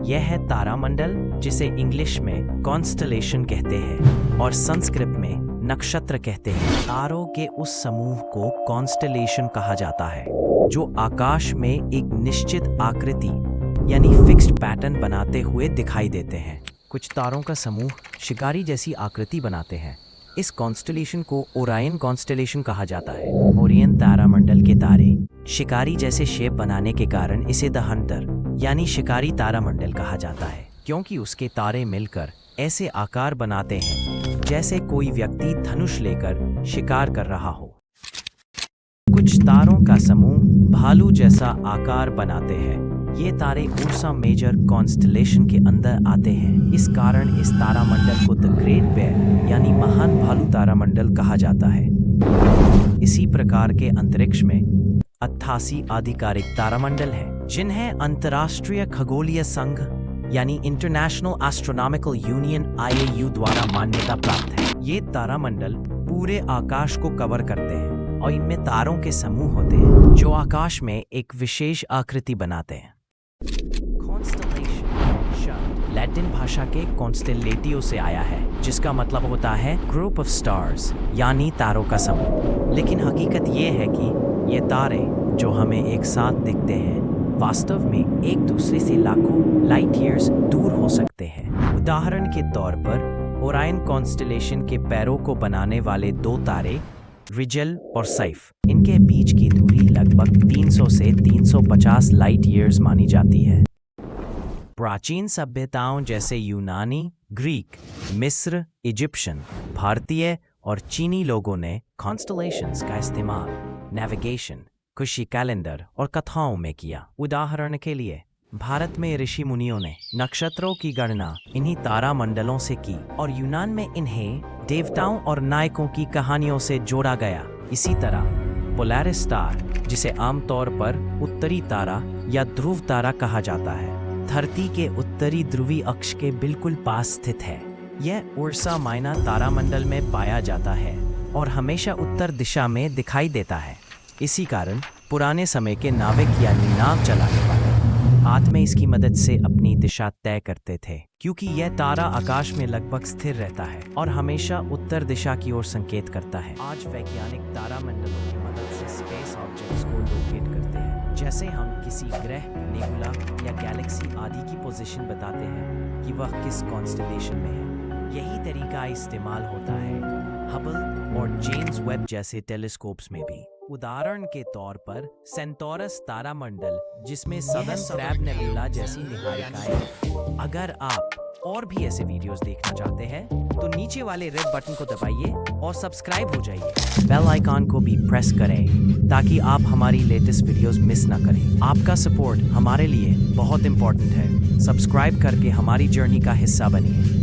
यह है तारामंडल, जिसे इंग्लिश में कॉन्स्टलेशन कहते हैं और संस्कृत में नक्षत्र कहते हैं। तारों के उस समूह को कॉन्स्टलेशन कहा जाता है जो आकाश में एक निश्चित आकृति यानी फिक्स्ड पैटर्न बनाते हुए दिखाई देते हैं। कुछ तारों का समूह शिकारी जैसी आकृति बनाते हैं। इस कॉन्स्टलेशन को ओरायन कॉन्स्टलेशन कहा जाता है। ओरियन तारामंडल के तारे शिकारी जैसे शेप बनाने के कारण इसे द हंटर यानी शिकारी तारामंडल कहा जाता है, क्योंकि उसके तारे मिलकर ऐसे आकार बनाते हैं जैसे कोई व्यक्ति धनुष लेकर शिकार कर रहा हो। कुछ तारों का समूह भालू जैसा आकार बनाते हैं। ये तारे उर्सा मेजर कॉन्स्टलेशन के अंदर आते हैं। इस कारण इस तारामंडल को द ग्रेट बेयर यानी महान भालू तारामंडल कहा जाता है। इसी प्रकार के अंतरिक्ष में 88 आधिकारिक तारामंडल हैं, जिन्हें अंतर्राष्ट्रीय खगोलीय संघ यानी इंटरनेशनल एस्ट्रोनॉमिकल यूनियन IAU द्वारा मान्यता प्राप्त है। ये तारामंडल पूरे आकाश को कवर करते हैं और इनमें तारों के समूह होते हैं जो आकाश में एक विशेष आकृति बनाते हैं। कॉन्स्टलेशन लैटिन भाषा के कॉन्स्टेलेटियो से आया है, जिसका मतलब होता है ग्रुप ऑफ स्टार्स यानी तारों का समूह। लेकिन हकीकत ये है कि ये तारे जो हमें एक साथ दिखते हैं वास्तव में एक दूसरे से लाखों लाइट ईयर्स दूर हो सकते हैं। उदाहरण के तौर पर ओरायन कॉन्स्टलेशन के पैरों को बनाने वाले दो तारे रिजल और सैफ, इनके बीच की दूरी लगभग 300 से 350 लाइट ईयर्स मानी जाती है। प्राचीन सभ्यताओं जैसे यूनानी, ग्रीक, मिस्र, इजिप्शियन, भारतीय और चीनी लोगों ने कॉन्स्टलेशंस का इस्तेमाल नेविगेशन, खुशी कैलेंडर और कथाओं में किया। उदाहरण के लिए भारत में ऋषि मुनियों ने नक्षत्रों की गणना इन्हीं तारामंडलों से की और यूनान में इन्हें देवताओं और नायकों की कहानियों से जोड़ा गया। इसी तरह पोलैरिस स्टार, जिसे आमतौर पर उत्तरी तारा या ध्रुव तारा कहा जाता है, धरती के उत्तरी ध्रुवीय अक्ष के बिल्कुल पास स्थित है। यह उर्सा माइनर तारामंडल में पाया जाता है और हमेशा उत्तर दिशा में दिखाई देता है। इसी कारण पुराने समय के नाविक यानी नाव चलाने वाले हाथ में इसकी मदद से अपनी दिशा तय करते थे, क्योंकि यह तारा आकाश में लगभग स्थिर रहता है और हमेशा उत्तर दिशा की ओर संकेत करता है। आज वैज्ञानिक तारामंडलों की मदद से स्पेस ऑब्जेक्ट्स को लोकेट करते हैं, जैसे हम किसी ग्रह, नेबुला या गैलेक्सी आदि की पोजीशन बताते हैं कि वह किस कॉन्स्टलेशन में है। यही तरीका इस्तेमाल होता है हबल और जेम्स वेब जैसे टेलीस्कोप्स में भी। उदाहरण के तौर पर सेंटोरस तारामंडल, जिसमें सदर्न क्रैब नेबुला जैसी निहारिकाएं हैं। अगर आप और भी ऐसे वीडियोस देखना चाहते हैं तो नीचे वाले रेड बटन को दबाइए और सब्सक्राइब हो जाइए। बेल आइकॉन को भी प्रेस करें ताकि आप हमारी लेटेस्ट वीडियोस मिस ना करें। आपका सपोर्ट हमारे लिए बहुत इंपॉर्टेंट है। सब्सक्राइब करके हमारी जर्नी का हिस्सा बनिए।